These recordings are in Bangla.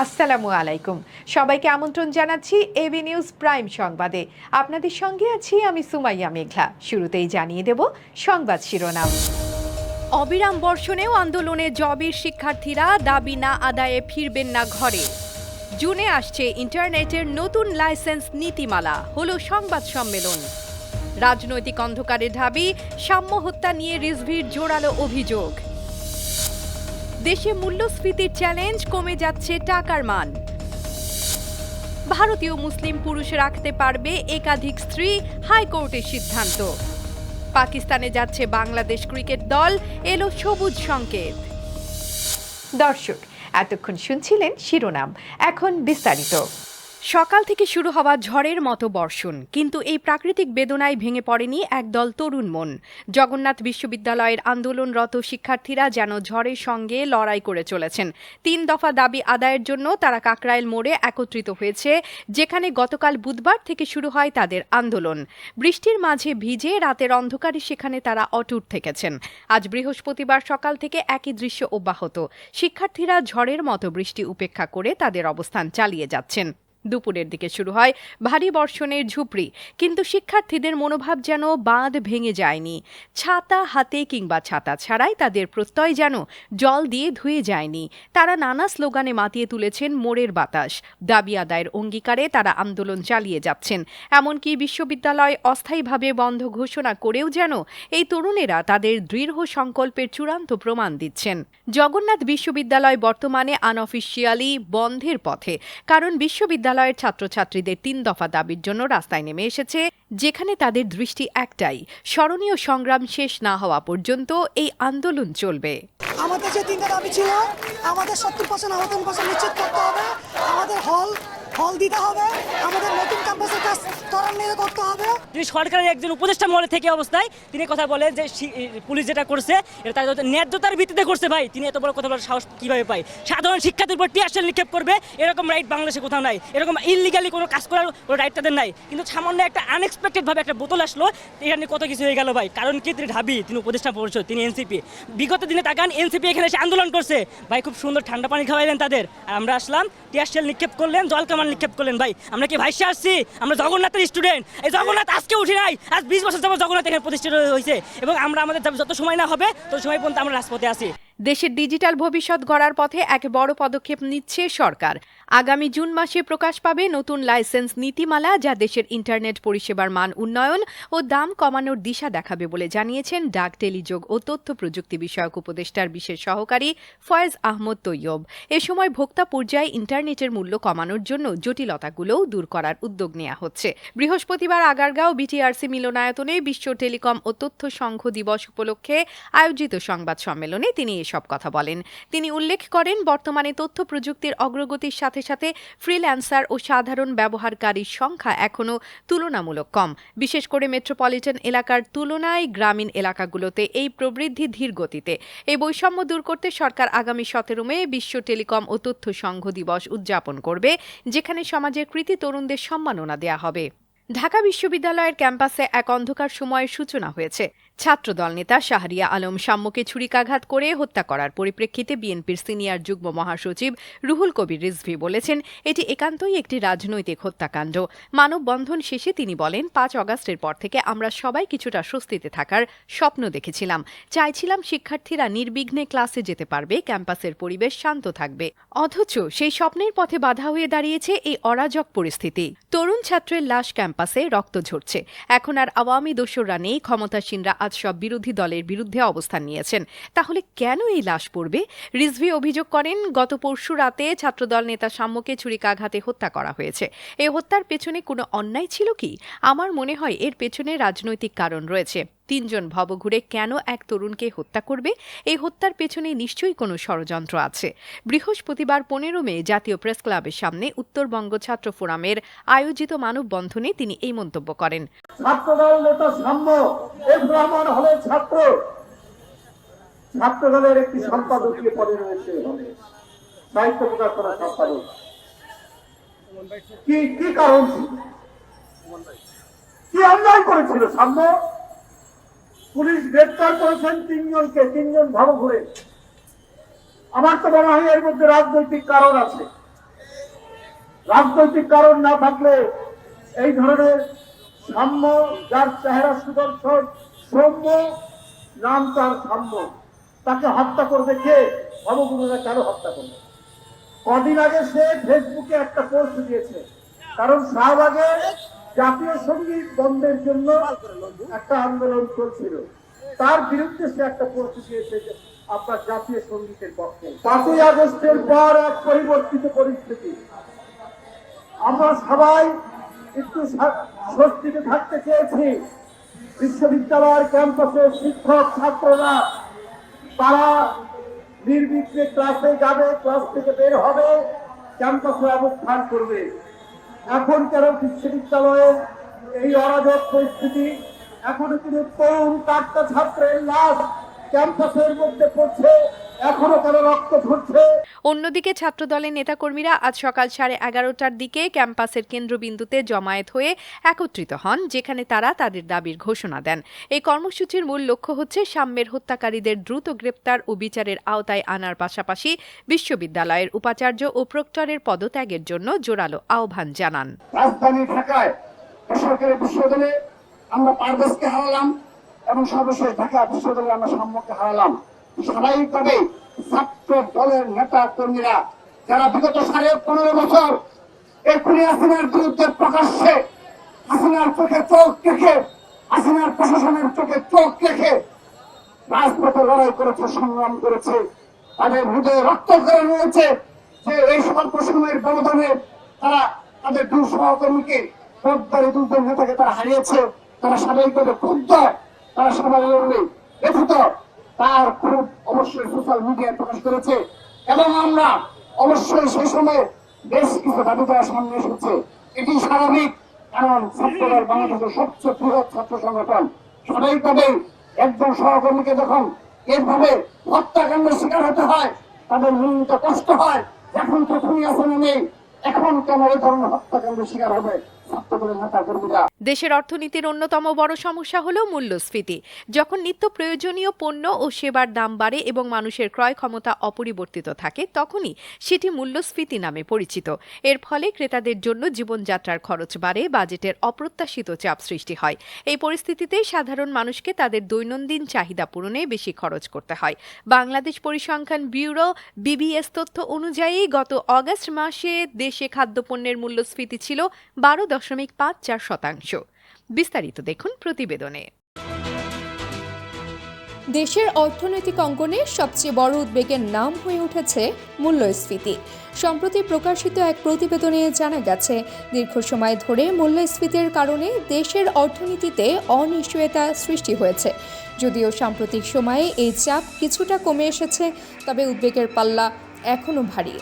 আসসালামু আলাইকুম। সবাইকে আমন্ত্রণ জানাচ্ছি এবি নিউজ প্রাইম সংবাদে। আপনাদের সঙ্গে আছি আমি সুমাইয়া মেঘলা। শুরুতেই জানিয়ে দেব সংবাদ শিরোনাম। অবিরাম বর্ষণেও আন্দোলনে জবির শিক্ষার্থীরা দাবি না আদায়ে ফিরবেন না ঘরে। জুনে আসছে ইন্টারনেটের নতুন লাইসেন্স নীতিমালা, হলো সংবাদ সম্মেলন। রাজনৈতিক অন্ধকারে ঢাবি, সাম্য হত্যা নিয়ে রিজভির জোরালো অভিযোগ। দেশে মূল্যস্ফীতির চ্যালেঞ্জ, কমে যাচ্ছে টাকার মান। ভারতীয় মুসলিম পুরুষ রাখতে পারবে একাধিক স্ত্রী, হাইকোর্টের সিদ্ধান্ত। পাকিস্তানে যাচ্ছে বাংলাদেশ ক্রিকেট দল, এলো সবুজ সংকেত। দর্শক, এতক্ষণ শুনছিলেন শিরোনাম, এখন বিস্তারিত। সকাল থেকে শুরু হওয়া ঝড়ের মতো বর্ষণ, কিন্তু এই প্রাকৃতিক বেদনায় ভেঙে পড়েনি একদল তরুণ মন। জগন্নাথ বিশ্ববিদ্যালয়ের আন্দোলনরত শিক্ষার্থীরা যেন ঝড়ের সঙ্গে লড়াই করে চলেছেন। ৩ দফা দাবি আদায়ের জন্য তারা কাকরাইল মোড়ে একত্রিত হয়েছে, যেখানে গতকাল বুধবার থেকে শুরু হয় তাদের আন্দোলন। বৃষ্টির মাঝে ভিজে রাতের অন্ধকারে সেখানে তারা অটুট থেকেছেন। আজ বৃহস্পতিবার সকাল থেকে একই দৃশ্য অব্যাহত। শিক্ষার্থীরা ঝড়ের মতো বৃষ্টি উপেক্ষা করে তাদের অবস্থান চালিয়ে যাচ্ছেন। দুপুরের দিকে শুরু হয় ভারী বর্ষণের ঝুপড়ি, কিন্তু শিক্ষার্থীদের মনোভাব যেন বাঁধ ভেঙে যায়নি। ছাতা হাতে কিংবা ছাতা ছাড়াই তাদের প্রত্যয় যেন জল দিয়ে ধুয়ে যায়নি। তারা নানা স্লোগানে মাতিয়ে তুলেছেন মোড়ের বাতাস। দাবি আদায়ের অঙ্গীকারে তারা আন্দোলন চালিয়ে যাচ্ছেন। এমনকি বিশ্ববিদ্যালয় অস্থায়ীভাবে বন্ধ ঘোষণা করেও যেন এই তরুণেরা তাদের দৃঢ় সংকল্পের চূড়ান্ত প্রমাণ দিচ্ছেন। জগন্নাথ বিশ্ববিদ্যালয় বর্তমানে আনঅফিসিয়ালি বন্ধের পথে, কারণ বিশ্ববিদ্যালয়ের ছাত্রছাত্রীদের ৩ দফা দাবির জন্য রাস্তায় নেমে এসেছে, যেখানে তাদের দৃষ্টি একটাই, স্মরণীয় সংগ্রাম শেষ না হওয়া পর্যন্ত এই আন্দোলন চলবে। আমাদের যে 3টা দাবি ছিল, আমাদের 70% আবেদন নিশ্চিত করতে হবে, আমাদের হল দিতে হবে, আমাদের নতুন ক্যাম্পাসের কাজ ত্বরান্বিত করতে হবে। তিনি সরকারের একজন উপদেষ্টা মহলে থেকে অবস্থায় তিনি কথা বলে যে পুলিশ যেটা করছে এটা তাদের ন্যায্যতার ভিত্তিতে করছে। ভাই, তিনি এত বড় কথা বলার সাহস কিভাবে পায়? সাধারণ শিক্ষার্থীর উপর টিয়ারশেল নিক্ষেপ করবে, এরকম রাইট বাংলাদেশে কোথাও নাই। এরকম ইললিগালি কোনো কাজ করার কোনো রাইট তাদের নাই। কিন্তু সামান্য একটা আনএক্সপেক্টেড ভাবে একটা বোতল আসলো, এটা নিয়ে কত কিছু হয়ে গেল ভাই। কারণ কি, তিনি ঢাবি, তিনি উপদেষ্টা পরিষদ, তিনি এনসিপি। বিগত দিনে তাকান, এনসিপি এখানে এসে আন্দোলন করছে ভাই, খুব সুন্দর ঠান্ডা পানি খাওয়াইলেন তাদের, আর আমরা আসলাম টিয়ারশেল নিক্ষেপ করলেন, জল কামান নিক্ষেপ করলেন। ভাই, আমরা কি ভাইসে আসছি? আমরা জগন্নাথের স্টুডেন্ট। এই জগন্নাথ আজকে উঠি নাই, আজ 20 বছর যাবত জগন্নাথ এখানে প্রতিষ্ঠিত হয়েছে, এবং আমরা আমাদের যত সময় না হবে তত সময় পর্যন্ত আমরা রাজপথে আছি। দেশের ডিজিটাল ভবিষ্যৎ গড়ার পথে এক বড় পদক্ষেপ নিচ্ছে সরকার। আগামী জুন মাসে প্রকাশ পাবে নতুন লাইসেন্স নীতিমালা, যা দেশের ইন্টারনেট পরিষেবার মান উন্নয়ন ও দাম কমানোর দিশা দেখাবে বলে জানিয়েছেন ডাক, টেলিযোগ ও তথ্য প্রযুক্তি বিষয়ক উপদেষ্টার বিশেষ সহকারী ফয়েজ আহমদ তৈয়ব। এ সময় ভোক্তা পর্যায়ে ইন্টারনেটের মূল্য কমানোর জন্য জটিলতাগুলোও দূর করার উদ্যোগ নেওয়া হচ্ছে। বৃহস্পতিবার আগারগাঁও বিটিআরসি মিলনায়তনে বিশ্ব টেলিকম ও তথ্য সংঘ দিবস উপলক্ষে আয়োজিত সংবাদ সম্মেলনে তিনি এসব কথা বলেন। তিনি উল্লেখ করেন, বর্তমানে তথ্য প্রযুক্তির অগ্রগতির সাথে সাথে ফ্রিল্যান্সার ও সাধারণ ব্যবহারকারীর সংখ্যা এখনও তুলনামূলক কম। বিশেষ করে মেট্রোপলিটন এলাকার তুলনায় গ্রামীণ এলাকাগুলোতে এই প্রবৃদ্ধি ধীর গতিতে। এই বৈষম্য দূর করতে সরকার আগামী 17 মে বিশ্ব টেলিকম ও তথ্য সংঘ দিবস উদযাপন করবে, যেখানে সমাজের কৃতি তরুণদের সম্মাননা দেয়া হবে। ঢাকা বিশ্ববিদ্যালয়ের ক্যাম্পাসে এক অন্ধকার সময়ের সূচনা হয়েছে। ছাত্রদল নেতা শাহরিয়া আলম সাম্যকে ছুরিকাঘাত করে হত্যা করার পরিপ্রেক্ষিতে বিএনপির সিনিয়র যুগ্ম মহাসচিব রুহুল কবির রিজভী বলেছেন, এটি একান্তই একটি রাজনৈতিক হত্যাকাণ্ড। মানববন্ধন শেষে তিনি বলেন, 5 অগাস্টের পর থেকে আমরা সবাই কিছুটা স্বস্তিতে থাকার স্বপ্ন দেখেছিলাম। চাইছিলাম শিক্ষার্থীরা নির্বিঘ্নে ক্লাসে যেতে পারবে, ক্যাম্পাসের পরিবেশ শান্ত থাকবে। অথচ সেই স্বপ্নের পথে বাধা হয়ে দাঁড়িয়েছে এই অরাজক পরিস্থিতি। তরুণ ছাত্রের লাশ ক্যাম্পাসে, রক্ত ঝরছে। এখন আর আওয়ামী দোসররা নেই, ক্ষমতাসীনরা আজ সব বিরোধী দলের বিরুদ্ধে অবস্থান নিয়েছেন। তাহলে কেন এই লাশ পড়বে? রিজভী অভিযোগ করেন, গত পরশু রাতে ছাত্রদল নেতা সাম্যকে ছুরিকাঘাতে হত্যা করা হয়েছে। এই হত্যার পেছনে কোনো অন্যায় ছিল কি? আমার মনে হয় এর পেছনে রাজনৈতিক কারণ রয়েছে। 3 জন ভবঘুরে কেন এক তরুণকে হত্যা করবে? এই হত্যার পেছনে নিশ্চয়ই কোনো ষড়যন্ত্র আছে। বৃহস্পতিবার 15 মে জাতীয় প্রেস ক্লাবের সামনে উত্তরবঙ্গ ছাত্র ফোরামের আয়োজিত মানববন্ধনে তিনি এই মন্তব্য করেন। ছাত্রদল নেতা সাম্য এই ব্রাহ্মণ হলের ছাত্রদলের একটি সম্পাদকীয় পদে রয়েছে, সাহিত্য প্রকাশ করা সম্পাদক। কি কারণ ছিল? কি অন্যায় করেছিল সাম্য? পুলিশ গ্রেপ্তার করেছেন 3 জনকে, 3 জন ভালো ঘুরে। আমার তো মনে হয় এর মধ্যে রাজনৈতিক কারণ আছে। রাজনৈতিক কারণ না থাকলে এই ধরনের সাম্য, যার চেহারা সুদর্শন, সৌম্য, নাম তার সাম্য, তাকে হত্যা করবে কে? ভবগুরুরা কেন হত্যা করবে? কদিন আগে সে ফেসবুকে একটা পোস্ট দিয়েছে, কারণ শাহবাগে জাতীয় সঙ্গীত বন্ধের জন্য একটা আন্দোলন চলছিল, তার বিরুদ্ধে সে একটা পোস্ট দিয়েছে আপনার জাতীয় সঙ্গীতের পক্ষে। 5ই আগস্টের পর এক পরিবর্তিত পরিস্থিতি, আমরা সবাই একটু স্বস্তিতে থাকতে চেয়েছি। বিশ্ববিদ্যালয়ের ক্যাম্পাসের শিক্ষক ছাত্ররা তারা নির্বিঘ্নে ক্লাসে যাবে, ক্লাস থেকে বের হবে, ক্যাম্পাসে অবস্থান করবে। এখন কেন বিশ্ববিদ্যালয়ের এই অরাজক পরিস্থিতি? এখনো কিন্তু তরুণ টাটকা ছাত্রের লাশ ক্যাম্পাসের মধ্যে পড়ছে, এখনো কেন রক্ত ঝরছে? অন্যদিকে ছাত্রদলের নেতাকর্মীরা আজ সকাল 11:30টার দিকে ক্যাম্পাসের কেন্দ্রবিন্দুতে জমায়েত হয়ে একত্রিত হন, যেখানে তারা তাদের দাবির ঘোষণা দেন। এই কর্মসূচির মূল লক্ষ্য হচ্ছে সাম্যের হত্যাকারীদের দ্রুত গ্রেপ্তার ও বিচারের আওতায় আনার পাশাপাশি বিশ্ববিদ্যালয়ের উপাচার্য ও প্রক্টরের পদত্যাগের জন্য জোরালো আহ্বান জানান। রাজধানী ঢাকায় বেসরকারি বিশ্ববিদ্যালয়ে আমরা পারভেজকে হারালাম এবং সর্বশেষ ঢাকা বিশ্ববিদ্যালয়ে আমরা সাম্যকে হারালাম। স্বাভাবিকভাবে ছাত্র দলের নেতা কর্মীরা যারা বিগত 15.5 বছর এই খুনি হাসিনার বিরুদ্ধে প্রকাশ্যে হাসিনার চোখে চোখ রেখে, হাসিনার প্রশাসনের চোখে চোখ রেখে রাজপথে লড়াই করেছে, সংগ্রাম করেছে, তাদের হৃদয়ে রক্তক্ষরণ হয়েছে যে এই স্বল্প সময়ের ব্যবধানে তারা তাদের 2 সহকর্মীকে, 2 নেতাকে তারা হারিয়েছে। তারা স্বাভাবিকভাবে ক্ষুব্ধ, তারা স্বাভাবিকভাবে ব্যথিত, তার খুব অবশ্যই সোশ্যাল মিডিয়ায় প্রকাশ করেছে এবং আমরা অবশ্যই সেই সময় বেশ কিছু দাবি তারা সামনে এসেছে। এটি স্বাভাবিক, কারণ ছাত্রদল বাংলাদেশের সবচেয়ে বৃহৎ ছাত্র সংগঠন। স্বাভাবিকভাবে একজন সহকর্মীকে যখন এভাবে হত্যাকাণ্ডের শিকার হতে হয়, তাদের নিয়মিত কষ্ট হয়। এখন তো খুনি আসনে নেই, এখন কেন এই ধরনের হত্যাকাণ্ডের শিকার হবে ছাত্রদলের নেতা কর্মীরা? দেশের অর্থনীতির অন্যতম বড় সমস্যা হল মূল্যস্ফীতি। যখন নিত্য প্রয়োজনীয় পণ্য ও সেবার দাম বাড়ে এবং মানুষের ক্রয় ক্ষমতা অপরিবর্তিত থাকে, তখনই সেটি মূল্যস্ফীতি নামে পরিচিত। এর ফলে ক্রেতাদের জন্য জীবনযাত্রার খরচ বাড়ে, বাজেটের অপ্রত্যাশিত চাপ সৃষ্টি হয়। এই পরিস্থিতিতে সাধারণ মানুষকে তাদের দৈনন্দিন চাহিদা পূরণে বেশি খরচ করতে হয়। বাংলাদেশ পরিসংখ্যান ব্যুরো BBS তথ্য অনুযায়ী গত অগাস্ট মাসে দেশে খাদ্যপণ্যের মূল্যস্ফীতি ছিল 12.54%। বিস্তারিত দেখুন প্রতিবেদনে। দেশের অর্থনৈতিক অঙ্গনে সবচেয়ে বড় উদ্বেগের নাম হয়ে উঠেছে মূল্যস্ফীতি। সম্প্রতি প্রকাশিত এক প্রতিবেদনে জানা গেছে, দীর্ঘ সময় ধরে মূল্যস্ফীতির কারণে দেশের অর্থনীতিতে অনিশ্চয়তা সৃষ্টি হয়েছে। যদিও সাম্প্রতিক সময়ে এই চাপ কিছুটা কমে এসেছে, তবে উদ্বেগের পাল্লা এখনও ভারী।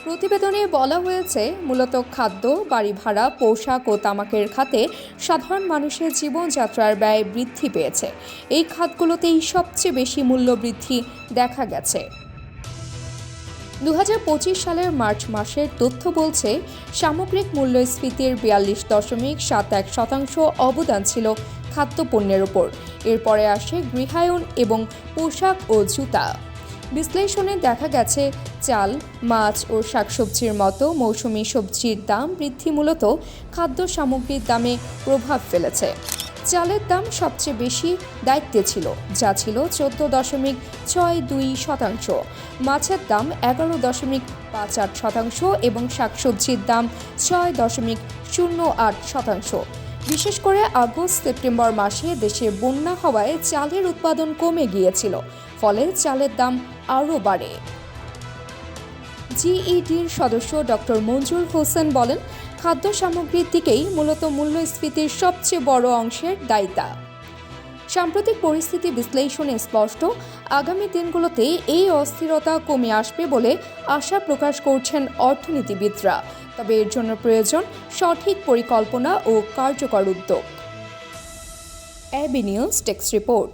প্রতিবেদনে বলা হয়েছে, মূলত খাদ্য, বাড়ি ভাড়া, পোশাক ও তামাকের খাতে সাধারণ মানুষের জীবনযাত্রার ব্যয় বৃদ্ধি পেয়েছে। এই খাতগুলোতেই সবচেয়ে বেশি মূল্য বৃদ্ধি দেখা গেছে। 2025 সালের মার্চ মাসের তথ্য বলছে, সামগ্রিক মূল্যস্ফীতির 42.71% অবদান ছিল খাদ্যপণ্যের ওপর। এরপরে আসে গৃহায়ন এবং পোশাক ও জুতা। বিশ্লেষণে দেখা গেছে, চাল, মাছ ও শাকসবজির মতো মৌসুমী সবজির দাম বৃদ্ধি মূলত খাদ্য সামগ্রীর দামে প্রভাব ফেলেছে। চালের দাম সবচেয়ে বেশি দায়িত্বে ছিল, যা ছিল 14.62%। মাছের দাম 11.58% এবং শাকসবজির দাম 6.08%। বিশেষ করে আগস্ট সেপ্টেম্বর মাসে দেশে বন্যা হওয়ায় চালের উৎপাদন কমে গিয়েছিল, ফলে চালের দাম আরও বাড়ে। GEDর সদস্য ডক্টর মঞ্জুর হোসেন বলেন, খাদ্য সামগ্রীর দিকেই মূলত মূল্যস্ফীতির সবচেয়ে বড় অংশের দায়িত্ব। সাম্প্রতিক পরিস্থিতি বিশ্লেষণে স্পষ্ট, আগামী দিনগুলোতে এই অস্থিরতা কমে আসবে বলে আশা প্রকাশ করছেন অর্থনীতিবিদরা। তবে এর জন্য প্রয়োজন সঠিক পরিকল্পনা ও কার্যকর উদ্যোগ। AB news desk report.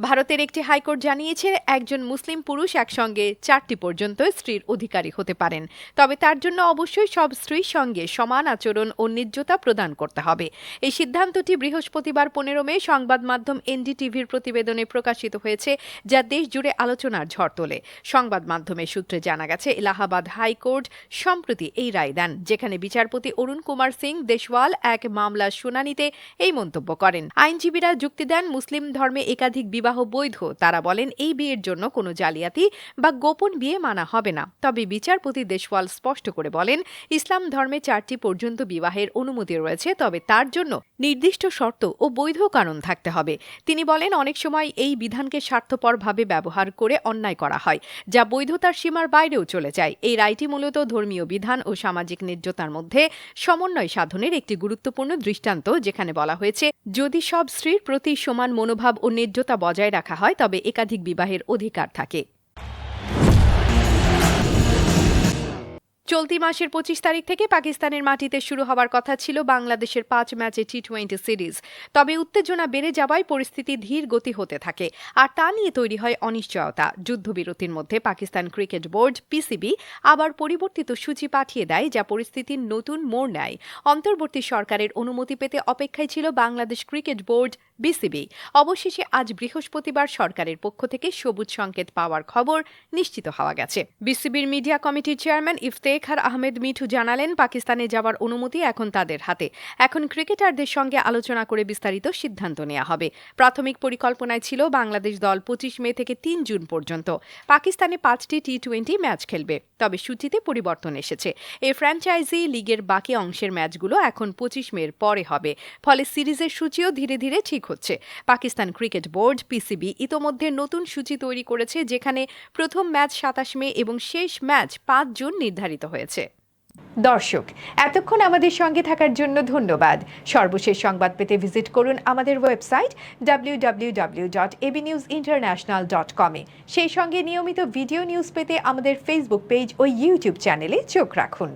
ভারতের একটি হাইকোর্ট জানিয়েছে একজন মুসলিম পুরুষ একসঙ্গে 4টি পর্যন্ত স্ত্রীর অধিকারী হতে পারেন, তবে তার জন্য অবশ্যই সব স্ত্রীর সঙ্গে সমান আচরণ ও ন্যায্যতা প্রদান করতে হবে। এই সিদ্ধান্তটি বৃহস্পতিবার 15 মে সংবাদ মাধ্যম এনডিটিভির প্রতিবেদনে প্রকাশিত হয়েছে, যা দেশ জুড়ে আলোচনার ঝড় তোলে। সংবাদ মাধ্যমের সূত্রে জানা গেছে, এলাহাবাদ হাইকোর্ট সম্প্রতি এই রায় দেন, যেখানে বিচারপতি অরুণ কুমার সিং দেশওয়াল এক মামলার শুনানিতে এই মন্তব্য করেন। আইনজীবীরা যুক্তি দেন, মুসলিম ধর্মে একাধিক বিবাহ বৈধ। তারা বলেন, এই বিয়ের জন্য কোনো জালিয়াতি বা গোপন বিয়ে মানা হবে না। তবে বিচারপতি দেশওয়াল স্পষ্ট করে বলেন, ইসলাম ধর্মে 4টি পর্যন্ত বিবাহের অনুমতি রয়েছে, তবে তার জন্য নির্দিষ্ট শর্ত ও বৈধ কারণ থাকতে হবে। তিনি বলেন, অনেক সময় এই বিধানকে স্বার্থপরভাবে ব্যবহার করে অন্যায় করা হয়, যা বৈধতার সীমার বাইরেও চলে যায়। এই রায়টি মূলত ধর্মীয় বিধান ও সামাজিক ন্যায্যতার মধ্যে সমন্বয় সাধনের একটি গুরুত্বপূর্ণ দৃষ্টান্ত, যেখানে বলা হয়েছে, যদি সব স্ত্রীর প্রতি সমান মনোভাব ও ন্যায্যতা বজায় রাখা হয় তবে একাধিক বিবাহের অধিকার থাকে। চলতি মাসের 25 তারিখ থেকে পাকিস্তানের মাটিতে শুরু হওয়ার কথা ছিল বাংলাদেশের 5 ম্যাচে টি20 সিরিজ। তবে উত্তেজনা বেড়ে যাওয়ায় পরিস্থিতি ধীর গতি হতে থাকে, আর তা নিয়ে তৈরি হয় অনিশ্চয়তা। যুদ্ধবিরতির মধ্যে পাকিস্তান ক্রিকেট বোর্ড পিসিবি আবার পরিবর্তিত সূচি পাঠিয়ে দেয়, যা পরিস্থিতির নতুন মোড় নেয়। অন্তর্বর্তী সরকারের অনুমতি পেতে অপেক্ষায় ছিল বাংলাদেশ ক্রিকেট বোর্ড বিসিবি। অবশেষে আজ বৃহস্পতিবার সরকারের পক্ষ থেকে সবুজ সংকেত পাওয়ার খবর নিশ্চিত হওয়া গেছে। বিসিবির মিডিয়া কমিটির চেয়ারম্যান ইফতেখার আহমেদ মিঠু জানালেন, পাকিস্তানে যাওয়ার অনুমতি এখন তাদের হাতে। এখন ক্রিকেটারদের সঙ্গে আলোচনা করে বিস্তারিত সিদ্ধান্ত নেওয়া হবে। প্রাথমিক পরিকল্পনায় ছিল বাংলাদেশ দল 25 মে থেকে 3 জুন পর্যন্ত পাকিস্তানে 5টি টি20 ম্যাচ খেলবে। তবে সূচিতে পরিবর্তন এসেছে। এই ফ্র্যাঞ্চাইজি লিগের বাকি অংশের ম্যাচগুলো এখন 25 মের পরে হবে। ফলে সিরিজের সূচিও ধীরে ধীরে ঠিক হচ্ছে। পাকিস্তান ক্রিকেট বোর্ড পিসিবি ইতোমধ্যে নতুন সূচি তৈরি করেছে, যেখানে প্রথম ম্যাচ 27 মে এবং শেষ ম্যাচ 5 জুন নির্ধারিত হয়েছে। দর্শক, এতক্ষণ আমাদের সঙ্গে থাকার জন্য ধন্যবাদ। সর্বশেষ সংবাদ পেতে ভিজিট করুন আমাদের ওয়েবসাইট www.abnewsinternational.com এ। সেই সঙ্গে নিয়মিত ভিডিও নিউজ পেতে আমাদের ফেসবুক পেজ ও ইউটিউব চ্যানেলে চোখ রাখুন।